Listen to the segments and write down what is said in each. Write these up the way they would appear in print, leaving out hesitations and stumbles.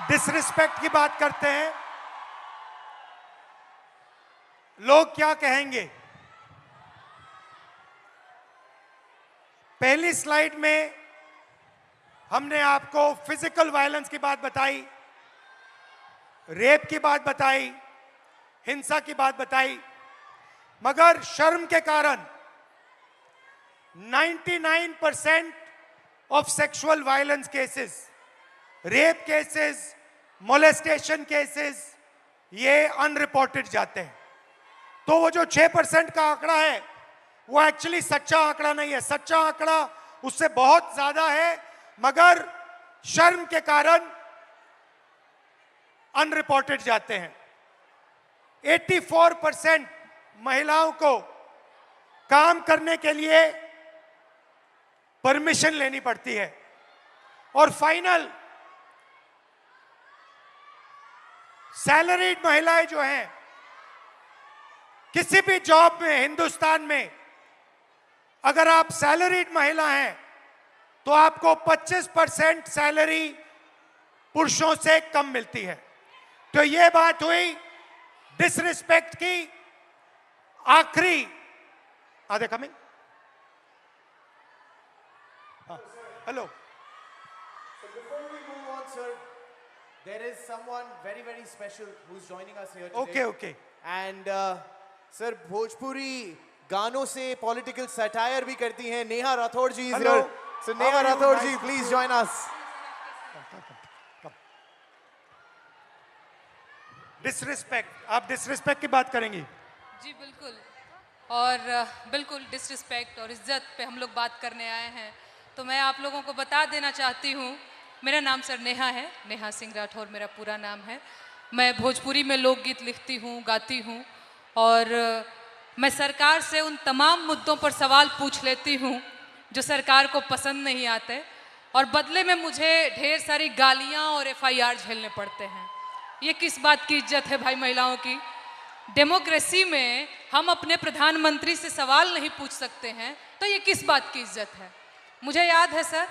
Disrespect की बात करते हैं, लोग क्या कहेंगे। पहली स्लाइड में हमने आपको फिजिकल वायलेंस की बात बताई, रेप की बात बताई, हिंसा की बात बताई, मगर शर्म के कारण 99% of sexual violence cases, rape cases, molestation cases, ये अनरिपोर्टेड जाते हैं। तो वो जो 6% का आंकड़ा है वो एक्चुअली सच्चा आंकड़ा नहीं है। सच्चा आंकड़ा उससे बहुत ज्यादा है, मगर शर्म के कारण अनरिपोर्टेड जाते हैं। 84% महिलाओं को काम करने के लिए परमिशन लेनी पड़ती है। और फाइनल, सैलरीड महिलाएं जो हैं, किसी भी जॉब में हिंदुस्तान में अगर आप सैलरीड महिला हैं तो आपको 25% सैलरी पुरुषों से कम मिलती है। तो ये बात हुई डिसरिस्पेक्ट की। आखिरी, are they coming? Hello. So before we move on, sir, there is someone very, very special who's joining us here today. Okay. And sir, Bhojpuri गानों से political satire भी करती हैं। नेहा राठौड़ जी is Hello. here. So Neha Rathod ji, please join us. Disrespect, आप disrespect की बात करेंगी? जी बिल्कुल, और बिल्कुल डिसरिस्पेक्ट और इज्जत पे हम लोग बात करने आए हैं। तो मैं आप लोगों को बता देना चाहती हूँ, मेरा नाम सर नेहा है, नेहा सिंह राठौर मेरा पूरा नाम है। मैं भोजपुरी में लोकगीत लिखती हूँ, गाती हूँ, और मैं सरकार से उन तमाम मुद्दों पर सवाल पूछ लेती हूँ जो सरकार को पसंद नहीं आते, और बदले में मुझे ढेर सारी गालियाँ और FIR झेलने पड़ते हैं। ये किस बात की इज्जत है भाई महिलाओं की? डेमोक्रेसी में हम अपने प्रधानमंत्री से सवाल नहीं पूछ सकते हैं, तो ये किस बात की इज्जत है? मुझे याद है सर,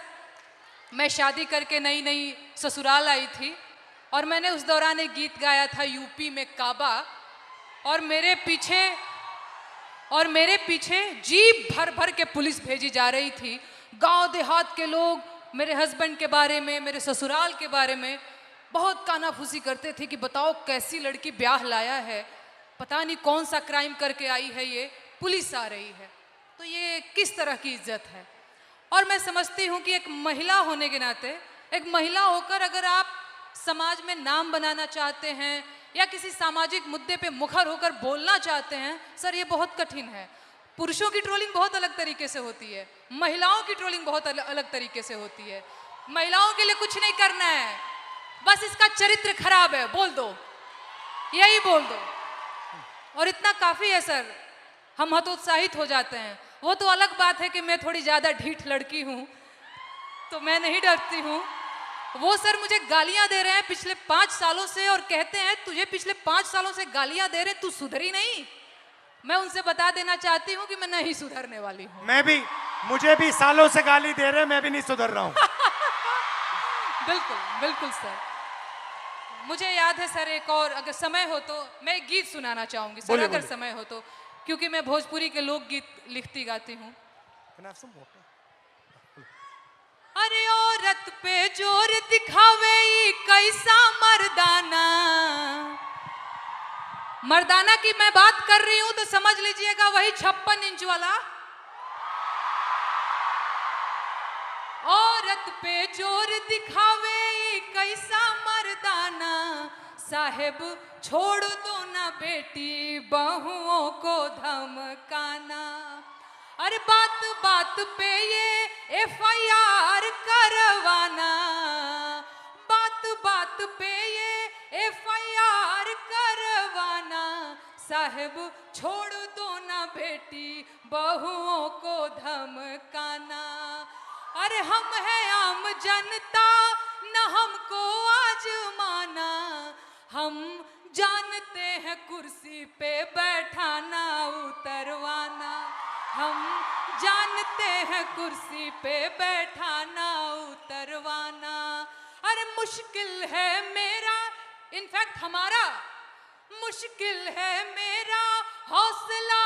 मैं शादी करके नई नई ससुराल आई थी और मैंने उस दौरान एक गीत गाया था यूपी में काबा, और मेरे पीछे जीप भर भर के पुलिस भेजी जा रही थी। गांव देहात के लोग मेरे हस्बैंड के बारे में, मेरे ससुराल के बारे में बहुत कानाफूसी करते थे कि बताओ कैसी लड़की ब्याह लाया है, पता नहीं कौन सा क्राइम करके आई है, ये पुलिस आ रही है। तो ये किस तरह की इज्जत है? और मैं समझती हूँ कि एक महिला होने के नाते, एक महिला होकर अगर आप समाज में नाम बनाना चाहते हैं या किसी सामाजिक मुद्दे पे मुखर होकर बोलना चाहते हैं, सर ये बहुत कठिन है। पुरुषों की ट्रोलिंग बहुत अलग तरीके से होती है, महिलाओं की ट्रोलिंग बहुत अलग तरीके से होती है। महिलाओं के लिए कुछ नहीं करना है, बस इसका चरित्र खराब है बोल दो, यही बोल दो, और इतना काफी है सर। हम हतोत्साहित हो जाते हैं। वो तो अलग बात है कि मैं थोड़ी ज्यादा ढीठ लड़की हूँ, तो मैं नहीं डरती हूँ। वो सर मुझे गालियां दे रहे हैं पिछले 5 सालों से और कहते हैं तुझे पिछले 5 सालों से गालियां दे रहे, तू सुधरी नहीं। मैं उनसे बता देना चाहती हूँ कि मैं नहीं सुधरने वाली हूँ। मुझे भी सालों से गाली दे रहे हैं, मैं भी नहीं सुधर रहा हूँ। बिल्कुल बिल्कुल सर। मुझे याद है सर, एक और अगर समय हो तो मैं एक गीत सुनाना चाहूंगी सर, अगर समय हो तो, क्योंकि मैं भोजपुरी के लोकगीत लिखती गाती हूँ। अरे औरत पे जोर दिखावे कैसा मर्दाना, मर्दाना की मैं बात कर रही हूं तो समझ लीजिएगा वही 56 इंच वाला। औरत पे जोर दिखावे कैसा मर्दाना, साहेब छोड़ दो ना बेटी बहुओं को धमकाना। अरे बात बात पे ये FIR करवाना, बात बात पे ये FIR करवाना, साहेब छोड़ दो ना बेटी बहुओं को धमकाना। अरे हम हैं आम जनता, न हमको आजमाना, हम जानते हैं कुर्सी पे बैठाना उतरवाना, हम जानते हैं कुर्सी पे बैठाना उतरवाना। अरे मुश्किल है मेरा, इनफैक्ट हमारा मुश्किल है मेरा हौसला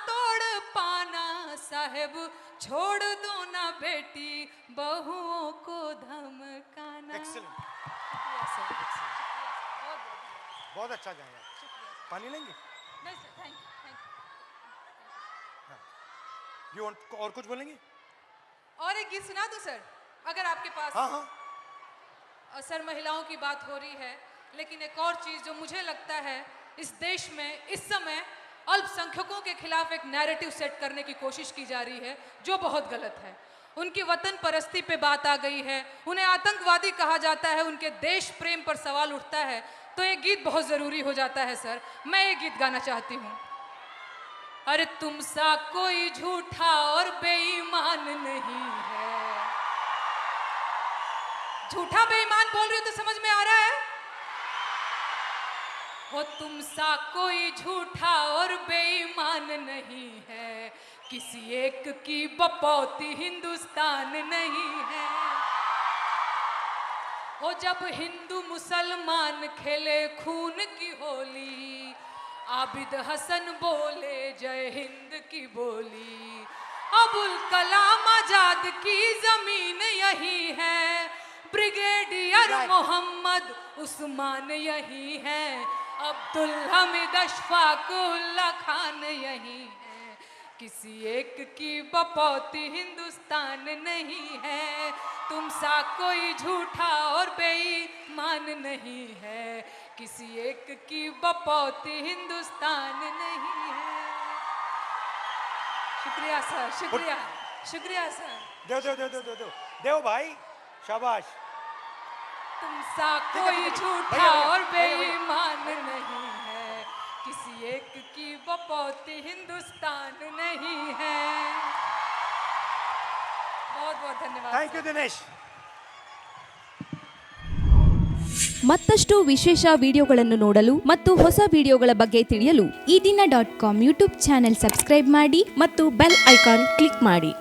तोड़ पाना। साहेब छोड़ दो ना बेटी बहुओं को धमकाना। Excellent, Yes, sir. बहुत अच्छा गाया। पानी लेंगे? नहीं sir, thank you. You want और कुछ बोलेंगे? और एक गीत सुना दूं सर, अगर आपके पास? हाँ हाँ। सर महिलाओं की बात हो रही है, लेकिन एक और चीज जो मुझे लगता है इस देश में इस समय अल्पसंख्यकों के खिलाफ एक नैरेटिव सेट करने की कोशिश की जा रही है, जो बहुत गलत है। उनकी वतन परस्ती पे बात आ गई है, उन्हें आतंकवादी कहा जाता है, उनके देश प्रेम पर सवाल उठता है, तो ये गीत बहुत जरूरी हो जाता है सर। मैं ये गीत गाना चाहती हूँ। अरे तुम सा कोई झूठा और बेईमान नहीं है। झूठा बेईमान बोल रही हो तो समझ में आ रहा है? हो तुम सा कोई झूठा और बेईमान नहीं है, किसी एक की बपौती हिंदुस्तान नहीं है। हो जब हिंदू मुसलमान खेले खून की होली, आबिद हसन बोले जय हिंद की बोली। अबुल कलाम आजाद की जमीन यही है, ब्रिगेडियर मोहम्मद उस्मान यही है, अब्दुल हमीद अशफाकुल्ला खान यही है, किसी एक की बपौती हिंदुस्तान नहीं है। तुम सा कोई झूठा और बेईमान नहीं है, किसी एक की बपौती हिंदुस्तान नहीं है। शुक्रिया सर, शुक्रिया, शुक्रिया सर। दो दो दो दो दो दो देव भाई, शाबाश। तुम सा कोई झूठा और बेईमान नहीं है, किसी एक की बपौती हिंदुस्तान नहीं है। बहुत बहुत धन्यवाद। Thank you Dinesh. ಮತ್ತಷ್ಟು ವಿಶೇಷ ವಿಡಿಯೋಗಳನ್ನು ನೋಡಲು ಮತ್ತು ಹೊಸ ವಿಡಿಯೋಗಳ ಬಗ್ಗೆ ತಿಳಿಯಲು ಈ ದಿನ .com ಯೂಟ್ಯೂಬ್ ಚಾನೆಲ್ ಸಬ್ಸ್ಕ್ರೈಬ್ ಮಾಡಿ ಮತ್ತು ಬೆಲ್ ಐಕಾನ್ ಕ್ಲಿಕ್ ಮಾಡಿ.